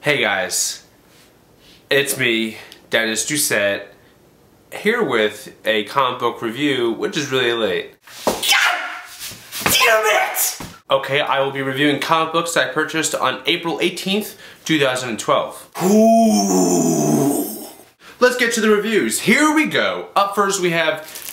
Hey guys, it's me, Dennis Doucette, here with a comic book review, which is really late. God damn it! Okay, I will be reviewing comic books I purchased on April 18th, 2012. Ooh. Let's get to the reviews. Here we go. Up first we have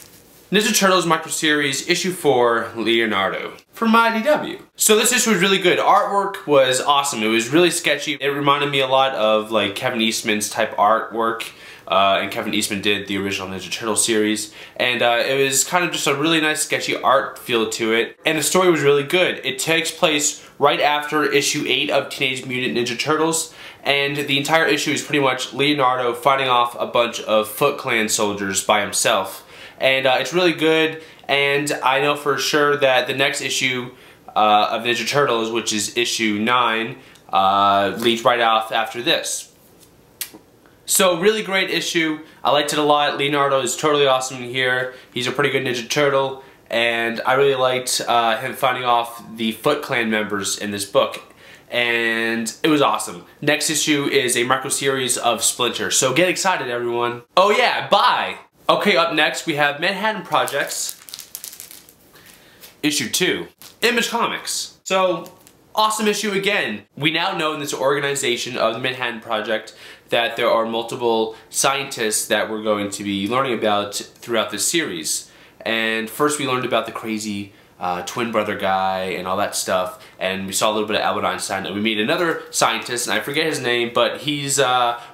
Ninja Turtles Micro Series Issue 4, Leonardo, from IDW. So this issue was really good. Artwork was awesome. It was really sketchy. It reminded me a lot of like Kevin Eastman's type artwork. And Kevin Eastman did the original Ninja Turtle series. And it was kind of just a really nice sketchy art feel to it. And the story was really good. It takes place right after issue 8 of Teenage Mutant Ninja Turtles. And the entire issue is pretty much Leonardo fighting off a bunch of Foot Clan soldiers by himself. And it's really good, and I know for sure that the next issue of Ninja Turtles, which is issue 9, leads right off after this. So really great issue. I liked it a lot. Leonardo is totally awesome here. He's a pretty good Ninja Turtle, and I really liked him fighting off the Foot Clan members in this book. And it was awesome. Next issue is a micro series of Splinter, so get excited everyone. Oh yeah, bye! Okay, up next we have Manhattan Projects, issue 2, Image Comics. So, awesome issue again. We now know in this organization of the Manhattan Project that there are multiple scientists that we're going to be learning about throughout this series. And first we learned about the crazy twin brother guy and all that stuff, and we saw a little bit of Albert Einstein, and we meet another scientist, and I forget his name, but he's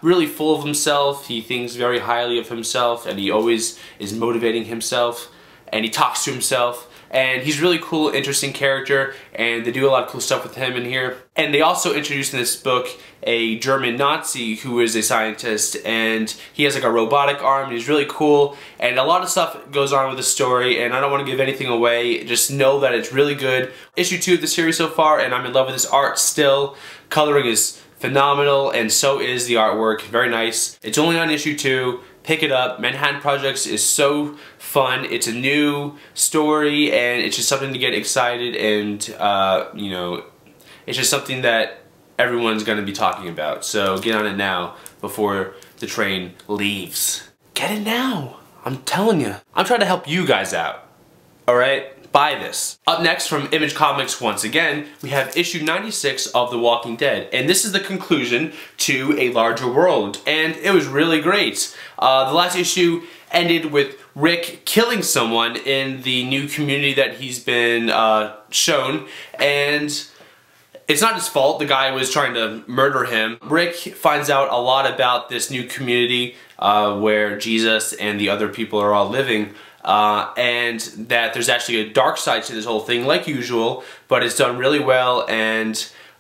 really full of himself. He thinks very highly of himself, and he always is motivating himself, and he talks to himself, and he's a really cool, interesting character, and they do a lot of cool stuff with him in here. And they also introduced in this book a German Nazi who is a scientist, and he has like a robotic arm, and he's really cool, and a lot of stuff goes on with the story, and I don't want to give anything away. Just know that it's really good. Issue 2 of the series so far, and I'm in love with this art still. Coloring is phenomenal, and so is the artwork. Very nice. It's only on issue 2. Pick it up. Manhattan Projects is so fun. It's a new story, and it's just something to get excited, and you know, it's just something that everyone's going to be talking about. So get on it now before the train leaves. Get it now. I'm telling you. I'm trying to help you guys out. Alright? Buy this. Up next from Image Comics once again, we have issue 96 of The Walking Dead. And this is the conclusion to A Larger World. And it was really great. The last issue ended with Rick killing someone in the new community that he's been shown. And it's not his fault. The guy was trying to murder him. Rick finds out a lot about this new community where Jesus and the other people are all living. And that there's actually a dark side to this whole thing, like usual, but it's done really well, and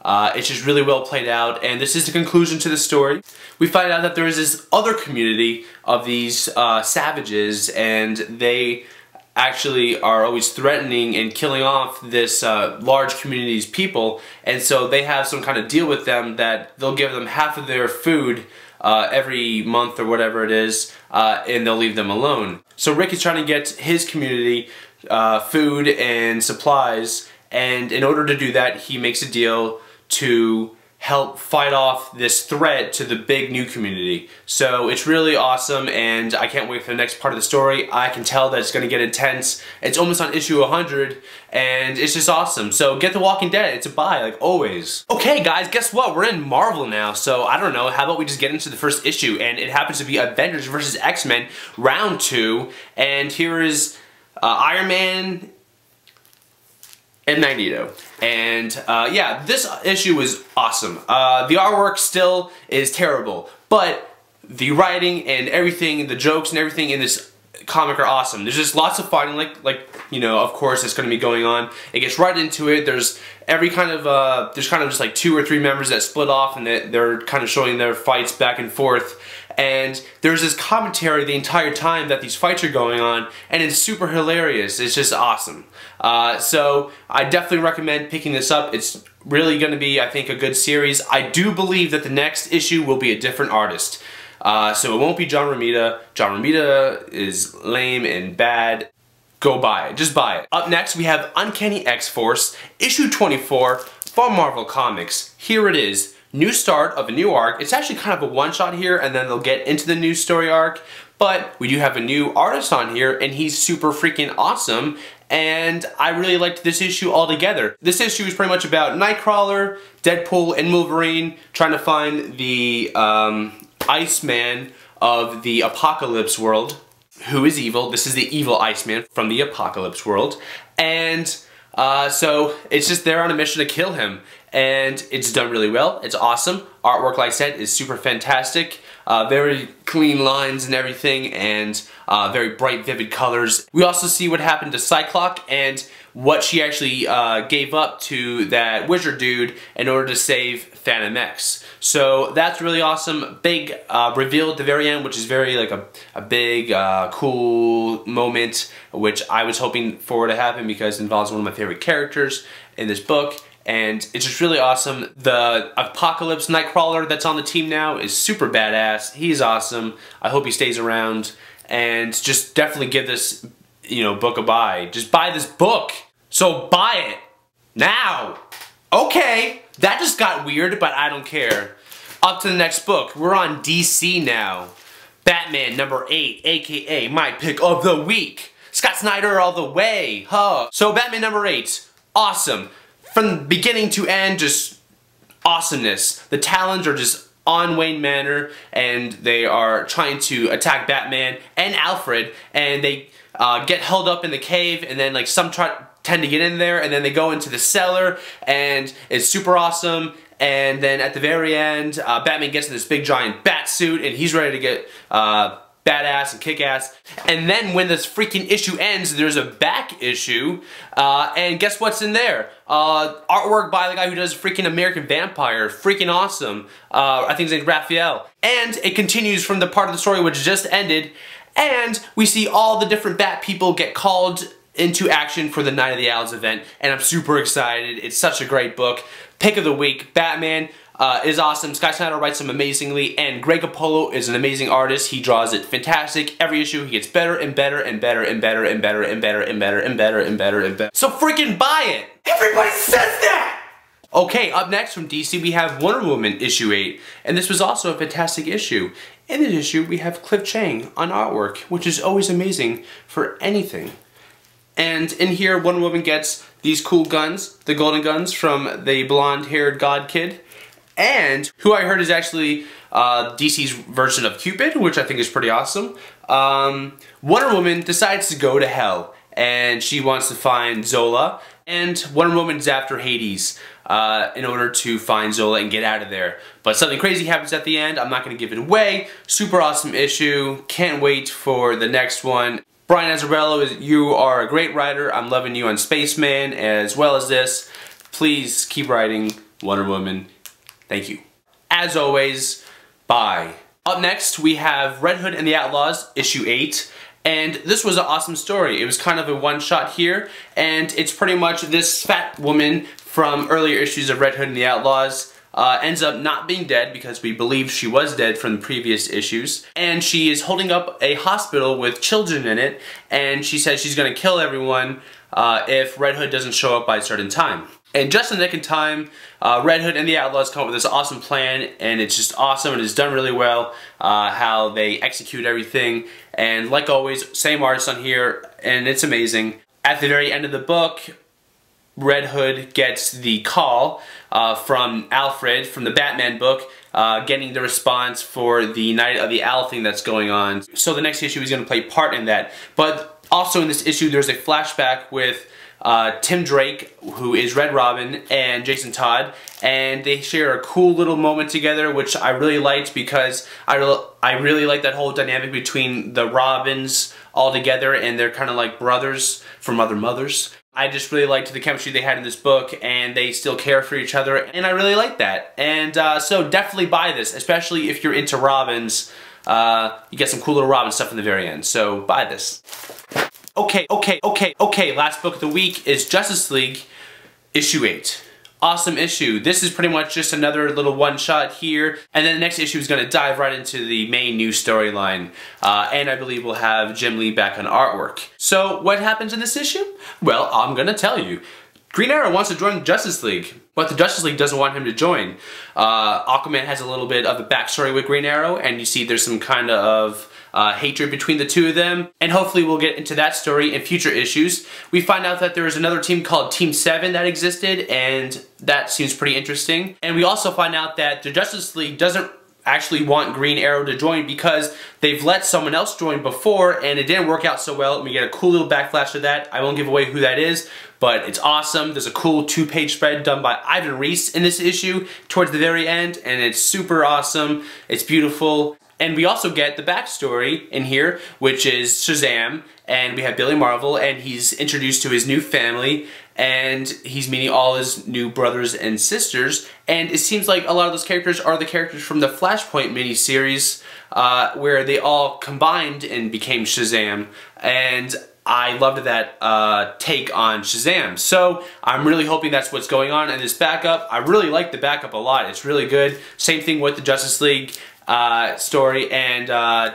it's just really well played out, and this is the conclusion to the story. We find out that there is this other community of these savages, and they actually are always threatening and killing off this large community's people, and so they have some kind of deal with them that they'll give them half of their food every month or whatever it is, and they'll leave them alone. So Rick is trying to get his community food and supplies, and in order to do that, he makes a deal to help fight off this threat to the big new community. So it's really awesome, and I can't wait for the next part of the story. I can tell that it's going to get intense. It's almost on issue 100, and it's just awesome. So get The Walking Dead. It's a buy, like always. Okay guys, guess what? We're in Marvel now, so I don't know, how about we just get into the first issue, and it happens to be Avengers vs. X-Men Round 2, and here is Iron Man and Magneto. And yeah, this issue was awesome. The artwork still is terrible, but the writing and everything, the jokes and everything in this comic are awesome. There's just lots of fighting, like you know, of course, it's going to be going on. It gets right into it. There's every kind of there's kind of just like 2 or 3 members that split off, and they're kind of showing their fights back and forth. And there's this commentary the entire time that these fights are going on, and it's super hilarious. It's just awesome. So I definitely recommend picking this up. It's really going to be, I think, a good series. I do believe that the next issue will be a different artist. So it won't be John Romita. John Romita is lame and bad. Go buy it. Just buy it. Up next, we have Uncanny X-Force, issue 24 from Marvel Comics. Here it is. new start of a new arc. It's actually kind of a one-shot here, and then they'll get into the new story arc. But we do have a new artist on here, and he's super freaking awesome. And I really liked this issue altogether. This issue is pretty much about Nightcrawler, Deadpool, and Wolverine trying to find the Iceman of the Apocalypse world, who is evil. This is the evil Iceman from the Apocalypse world. And so it's just they're on a mission to kill him. And it's done really well. It's awesome. Artwork, like I said, is super fantastic. Very clean lines and everything, and very bright, vivid colors. We also see what happened to Cyclops and what she actually gave up to that wizard dude in order to save Phantom X. So that's really awesome. Big reveal at the very end, which is very like a big, cool moment, which I was hoping for to happen because it involves one of my favorite characters in this book. And it's just really awesome. The Apocalypse Nightcrawler that's on the team now is super badass. He's awesome. I hope he stays around. And just definitely give this, book a buy. Just buy this book. So buy it. Now. Okay. That just got weird, but I don't care. Up to the next book. We're on DC now. Batman number 8, aka my pick of the week. Scott Snyder all the way. Huh. So Batman number 8. Awesome. From beginning to end, just awesomeness. The Talons are just on Wayne Manor, and they are trying to attack Batman and Alfred, and they get held up in the cave, and then like some tend to get in there, and then they go into the cellar, and it's super awesome. And then at the very end, Batman gets in this big giant bat suit, and he's ready to get badass and kick-ass. And then when this freaking issue ends, there's a back issue, and guess what's in there? Artwork by the guy who does freaking American Vampire. Freaking awesome. I think his name's Raphael. And it continues from the part of the story which just ended, and we see all the different Bat people get called into action for the Night of the Owls event, and I'm super excited. It's such a great book. Pick of the week, Batman. Is awesome. Scott Snyder writes them amazingly, and Greg Capullo is an amazing artist. He draws it fantastic. Every issue he gets better and better and better and better and better and better and better and better and better and better. So freaking buy it! Everybody says that! Okay, up next from DC we have Wonder Woman issue 8, and this was also a fantastic issue. In this issue we have Cliff Chang on artwork, which is always amazing for anything. And in here Wonder Woman gets these cool guns, the golden guns from the blonde-haired god kid. And who I heard is actually DC's version of Cupid, which I think is pretty awesome. Wonder Woman decides to go to hell, and she wants to find Zola. And Wonder Woman's after Hades in order to find Zola and get out of there. But something crazy happens at the end. I'm not going to give it away. Super awesome issue. Can't wait for the next one. Brian Azzarello, you are a great writer. I'm loving you on Spaceman as well as this. Please keep writing Wonder Woman. Thank you. As always, bye. Up next, we have Red Hood and the Outlaws, issue 8. And this was an awesome story. It was kind of a one-shot here, and it's pretty much this fat woman from earlier issues of Red Hood and the Outlaws ends up not being dead because we believe she was dead from the previous issues. And she is holding up a hospital with children in it, and she says she's going to kill everyone if Red Hood doesn't show up by a certain time. And just in the nick of time, Red Hood and the Outlaws come up with this awesome plan, and it's just awesome, and it's done really well, how they execute everything. And like always, same artist on here, and it's amazing. At the very end of the book, Red Hood gets the call from Alfred from the Batman book, getting the response for the Night of the Owl thing that's going on. So the next issue is going to play part in that. But also in this issue, there's a flashback with Tim Drake, who is Red Robin, and Jason Todd, and they share a cool little moment together, which I really liked because I really like that whole dynamic between the Robins all together, and they're kind of like brothers from other mothers. I just really liked the chemistry they had in this book, and they still care for each other, and I really like that. And so definitely buy this, especially if you're into Robins. You get some cool little Robin stuff in the very end, so buy this. Okay, last book of the week is Justice League, issue 8. Awesome issue. This is pretty much just another little one-shot here, and then the next issue is going to dive right into the main new storyline, and I believe we'll have Jim Lee back on artwork. So, what happens in this issue? Well, I'm going to tell you. Green Arrow wants to join the Justice League, but the Justice League doesn't want him to join. Aquaman has a little bit of a backstory with Green Arrow, and you see there's some kind of hatred between the two of them, and hopefully we'll get into that story in future issues. We find out that there is another team called Team 7 that existed, and that seems pretty interesting. And we also find out that the Justice League doesn't actually want Green Arrow to join because they've let someone else join before and it didn't work out so well, and we get a cool little backflash to that. I won't give away who that is, but it's awesome. There's a cool 2-page spread done by Ivan Reis in this issue towards the very end, and it's super awesome. It's beautiful. And we also get the backstory in here, which is Shazam, and we have Billy Marvel, and he's introduced to his new family, and he's meeting all his new brothers and sisters, and it seems like a lot of those characters are the characters from the Flashpoint miniseries, where they all combined and became Shazam, and I loved that take on Shazam. So I'm really hoping that's what's going on in this backup. I really like the backup a lot. It's really good. Same thing with the Justice League story, and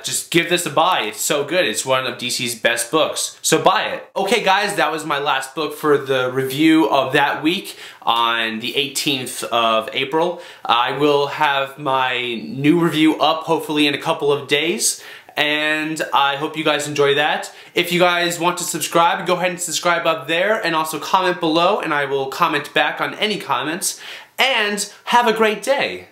just give this a buy. It's so good. It's one of DC's best books, so buy it. Okay guys, that was my last book for the review of that week on the 18th of April. I will have my new review up hopefully in a couple of days, and I hope you guys enjoy that. If you guys want to subscribe, go ahead and subscribe up there, and also comment below, and I will comment back on any comments, and have a great day.